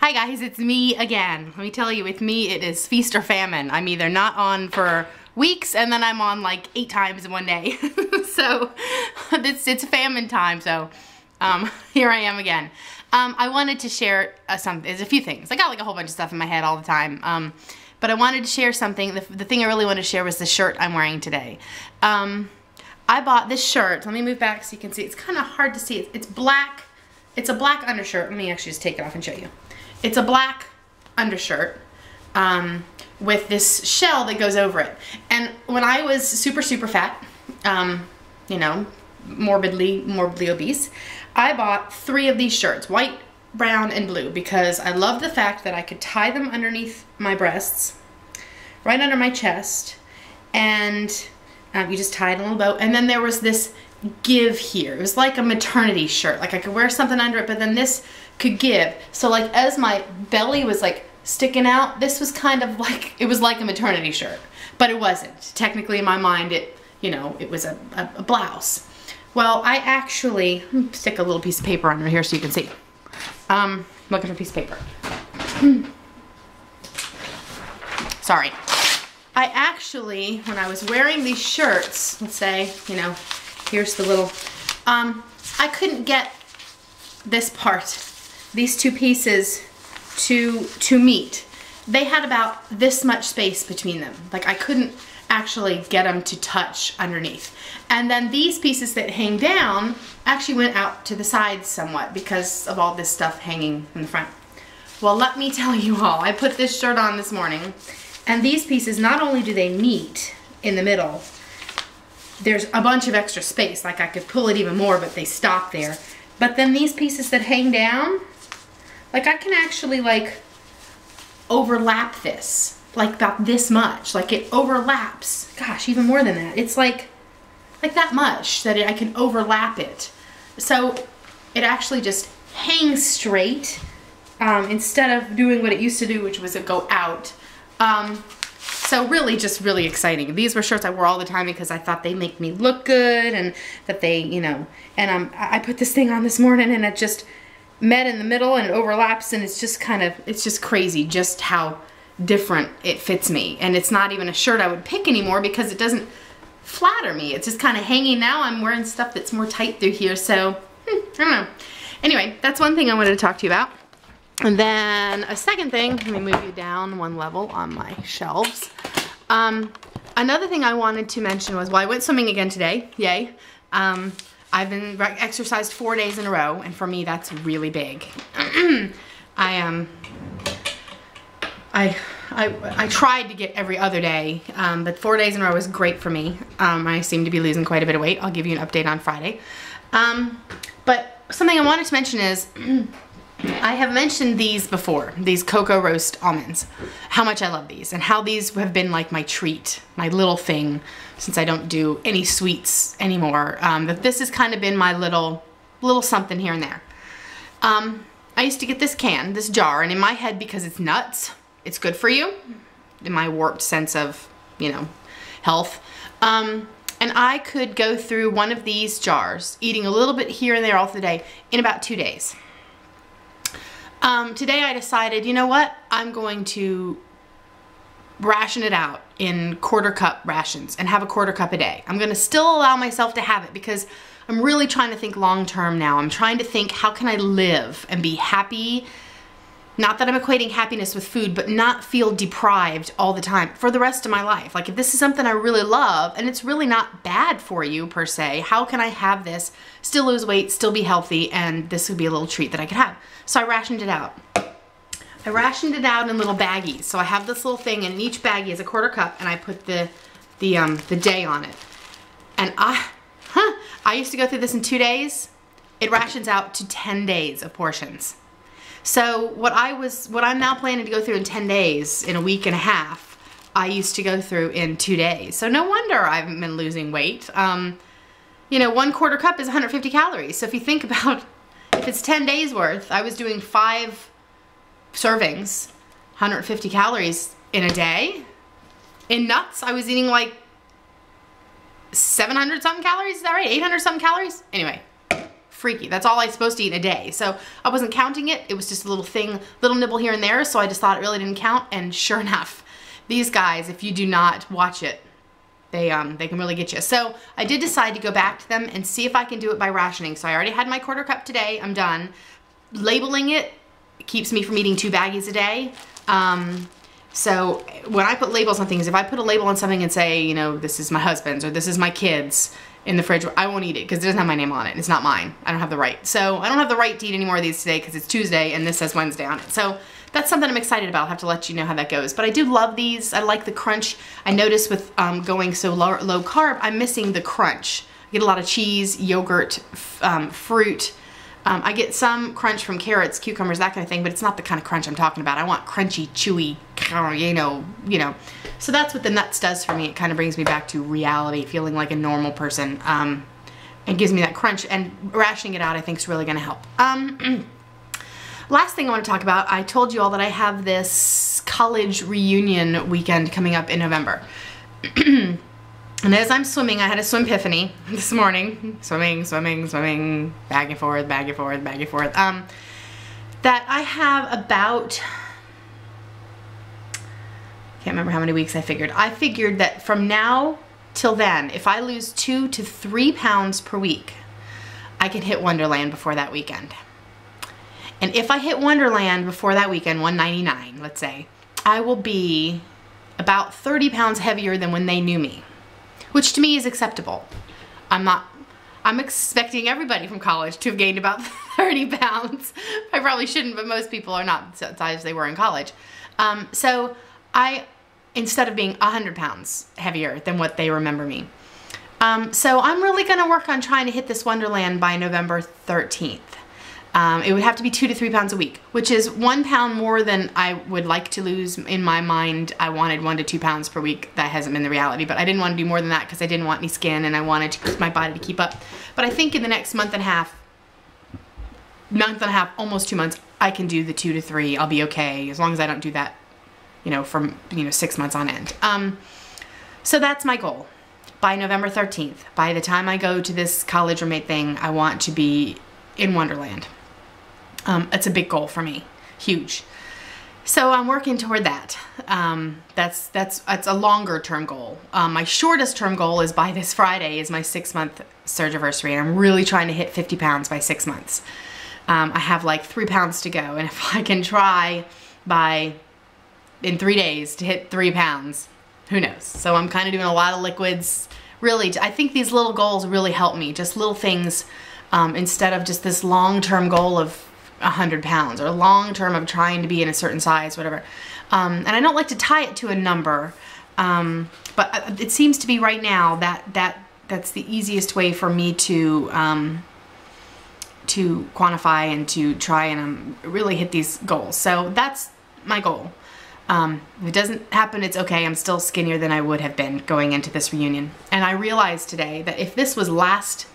Hi guys, it's me again. Let me tell you, with me it is feast or famine. I'm either not on for weeks and then I'm on like 8 times in one day. So it's famine time, so here I am again. I wanted to share there's a few things. I got like a whole bunch of stuff in my head all the time. But I wanted to share something. The thing I really wanted to share was the shirt I'm wearing today. I bought this shirt. Let me move back so you can see. It's kind of hard to see. It's black. It's a black undershirt. Let me actually just take it off and show you. It's a black undershirt with this shell that goes over it. And when I was super fat, you know, morbidly obese, I bought 3 of these shirts, white, brown, and blue, because I loved the fact that I could tie them underneath my breasts, right under my chest, and you just tie it in a little bow. And then there was this give here. It was like a maternity shirt. Like I could wear something under it, but then this could give. So like as my belly was like sticking out, this was kind of like, it was like a maternity shirt, but it wasn't. Technically in my mind, it, you know, it was a blouse. Well, I actually, let me stick a little piece of paper under here so you can see. Looking for a piece of paper. Sorry. I actually, when I was wearing these shirts, let's say, you know, here's the little, I couldn't get this part, these 2 pieces to meet. They had about this much space between them. Like I couldn't actually get them to touch underneath. And then these pieces that hang down actually went out to the sides somewhat because of all this stuff hanging in the front. Well, let me tell you all, I put this shirt on this morning, and these pieces, not only do they meet in the middle, there's a bunch of extra space, like I could pull it even more, but they stop there. But then these pieces that hang down, like I can actually like overlap this, like about this much. Like it overlaps, gosh, even more than that. It's like that much that I can overlap it. So it actually just hangs straight instead of doing what it used to do, which was it go out. So really, just really exciting. These were shirts I wore all the time because I thought they make me look good and that they, you know, and I put this thing on this morning and it just met in the middle and it overlaps and it's just kind of, it's just crazy just how different it fits me. And it's not even a shirt I would pick anymore because it doesn't flatter me. It's just kind of hanging now. I'm wearing stuff that's more tight through here, so I don't know. Anyway, that's one thing I wanted to talk to you about. And then a second thing, let me move you down one level on my shelves. Another thing I wanted to mention was, well, I went swimming again today, yay. I've been exercised 4 days in a row, and for me that's really big. I tried to get every other day, but 4 days in a row was great for me. I seem to be losing quite a bit of weight. I'll give you an update on Friday. But something I wanted to mention is, I have mentioned these before, these cocoa roast almonds, how much I love these and how these have been like my treat, my little thing, since I don't do any sweets anymore. That this has kind of been my little something here and there. I used to get this can, this jar, and in my head, because it's nuts, it's good for you, in my warped sense of, you know, health. And I could go through one of these jars, eating a little bit here and there all through the day, in about 2 days. Today I decided, you know what, I'm going to ration it out in 1/4 cup rations and have a 1/4 cup a day. I'm going to still allow myself to have it because I'm really trying to think long term now. I'm trying to think, how can I live and be happy? Not that I'm equating happiness with food, but not feel deprived all the time for the rest of my life. Like if this is something I really love and it's really not bad for you per se, how can I have this, still lose weight, still be healthy, and this would be a little treat that I could have. So I rationed it out. I rationed it out in little baggies. So I have this little thing, and in each baggie is a 1/4 cup, and I put the day on it. And I used to go through this in 2 days. It rations out to 10 days of portions. So what I'm now planning to go through in 10 days, in a week and a half, I used to go through in 2 days. So no wonder I haven't been losing weight. You know, 1/4 cup is 150 calories. So if you think about, if it's 10 days worth, I was doing 5 servings, 150 calories in a day. In nuts, I was eating like 700 something calories, is that right? 800 something calories? Anyway, freaky. That's all I'm supposed to eat in a day. So I wasn't counting it. It was just a little thing, little nibble here and there. So I just thought it really didn't count. And sure enough, these guys, if you do not watch it, they can really get you. So I did decide to go back to them and see if I can do it by rationing. So I already had my quarter cup today. I'm done. Labeling it keeps me from eating 2 baggies a day. So when I put labels on things, if I put a label on something and say, you know, this is my husband's or this is my kid's in the fridge, I won't eat it because it doesn't have my name on it. It's not mine. I don't have the right. So I don't have the right to eat any more of these today because it's Tuesday and this says Wednesday on it. So that's something I'm excited about. I'll have to let you know how that goes. But I do love these. I like the crunch. I noticed with going so low carb, I'm missing the crunch. I get a lot of cheese, yogurt, fruit. I get some crunch from carrots, cucumbers, that kind of thing, but it's not the kind of crunch I'm talking about. I want crunchy, chewy, you know. So that's what the nuts does for me. It kind of brings me back to reality, feeling like a normal person. It gives me that crunch, and rationing it out I think is really going to help. Last thing I want to talk about, I told you all that I have this college reunion weekend coming up in November. And as I'm swimming, I had a swim-epiphany this morning. Swimming, back and forth, that I have about, can't remember how many weeks I figured. I figured that from now till then, if I lose 2 to 3 pounds per week, I can hit Wonderland before that weekend. And if I hit Wonderland before that weekend, 199, let's say, I will be about 30 pounds heavier than when they knew me, which to me is acceptable. I'm expecting everybody from college to have gained about 30 pounds. I probably shouldn't, but most people are not the size they were in college. So instead of being 100 pounds heavier than what they remember me. So I'm really gonna work on trying to hit this Wonderland by November 13th. It would have to be 2 to 3 pounds a week, which is 1 pound more than I would like to lose. In my mind, I wanted 1 to 2 pounds per week. That hasn't been the reality, but I didn't want to do more than that because I didn't want any skin and I wanted to keep my body to keep up. But I think in the next month and a half, almost 2 months, I can do the 2 to 3. I'll be okay as long as I don't do that, you know, from 6 months on end. So that's my goal. By November 13th, by the time I go to this college roommate thing, I want to be in Wonderland. It's a big goal for me, huge. So I'm working toward that. That's a longer term goal. My shortest term goal is by this Friday is my 6-month surgiversary, and I'm really trying to hit 50 pounds by 6 months. I have like 3 pounds to go, and if I can try in 3 days to hit 3 pounds, who knows? So I'm kind of doing a lot of liquids. Really, I think these little goals really help me, just little things, instead of just this long-term goal of 100 pounds or long-term of trying to be in a certain size, whatever. And I don't like to tie it to a number, but it seems to be right now that's the easiest way for me to quantify and to try and really hit these goals. So that's my goal. If it doesn't happen, it's okay. I'm still skinnier than I would have been going into this reunion. And I realized today that if this was last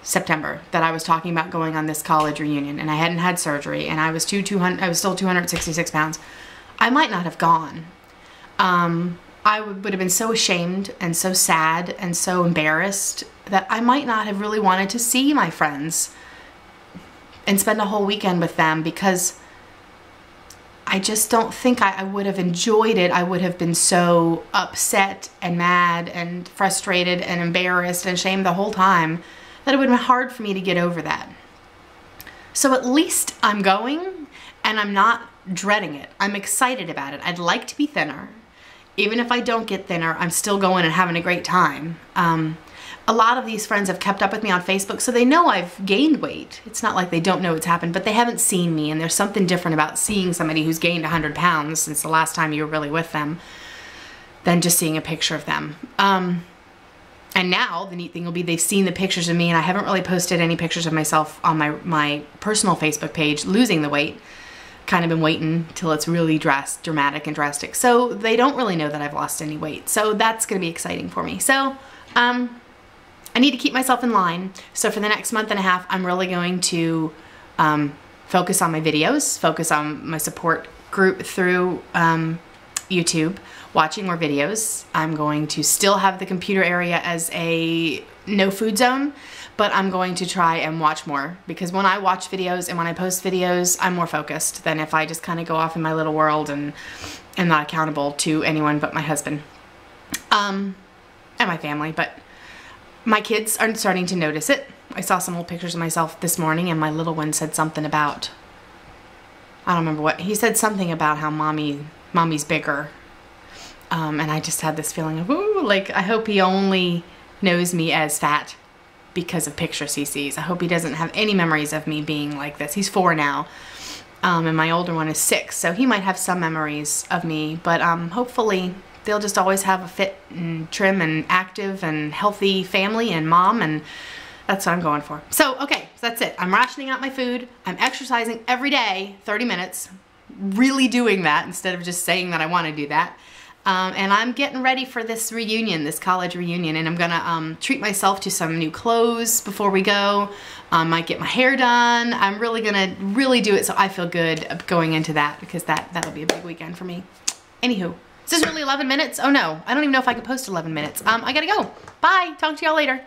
September that I was talking about going on this college reunion and I hadn't had surgery and I was still 266 pounds, I might not have gone. I would have been so ashamed and so sad and so embarrassed that I might not have really wanted to see my friends and spend a whole weekend with them, because I just don't think I would have enjoyed it. I would have been so upset and mad and frustrated and embarrassed and ashamed the whole time that it would have been hard for me to get over that. So at least I'm going and I'm not dreading it. I'm excited about it. I'd like to be thinner. Even if I don't get thinner, I'm still going and having a great time. A lot of these friends have kept up with me on Facebook, so they know I've gained weight. It's not like they don't know what's happened, but they haven't seen me, and there's something different about seeing somebody who's gained 100 pounds since the last time you were really with them than just seeing a picture of them. And now the neat thing will be they've seen the pictures of me, and I haven't really posted any pictures of myself on my personal Facebook page losing the weight. Kind of been waiting till it's really dramatic and drastic. So they don't really know that I've lost any weight. So that's going to be exciting for me. So I need to keep myself in line. So for the next month and a half, I'm really going to focus on my videos, focus on my support group through YouTube, watching more videos. I'm going to still have the computer area as a no food zone, but I'm going to try and watch more, because when I watch videos and when I post videos, I'm more focused than if I just kind of go off in my little world and am not accountable to anyone but my husband and my family. But my kids are starting to notice it. I saw some old pictures of myself this morning, and my little one said something about, I don't remember what, he said something about how mommy's bigger. And I just had this feeling of, ooh, like, I hope he only knows me as fat because of pictures he sees. I hope he doesn't have any memories of me being like this. He's 4 now, and my older one is 6, so he might have some memories of me, but hopefully they'll just always have a fit and trim and active and healthy family and mom, and that's what I'm going for. So, okay, so that's it. I'm rationing out my food. I'm exercising every day, 30 minutes, really doing that instead of just saying that I want to do that. And I'm getting ready for this reunion, this college reunion, and I'm gonna treat myself to some new clothes before we go. Might get my hair done. I'm really gonna do it so I feel good going into that, because that'll be a big weekend for me. Anywho, is this really 11 minutes? Oh no, I don't even know if I could post 11 minutes. I gotta go. Bye, talk to y'all later.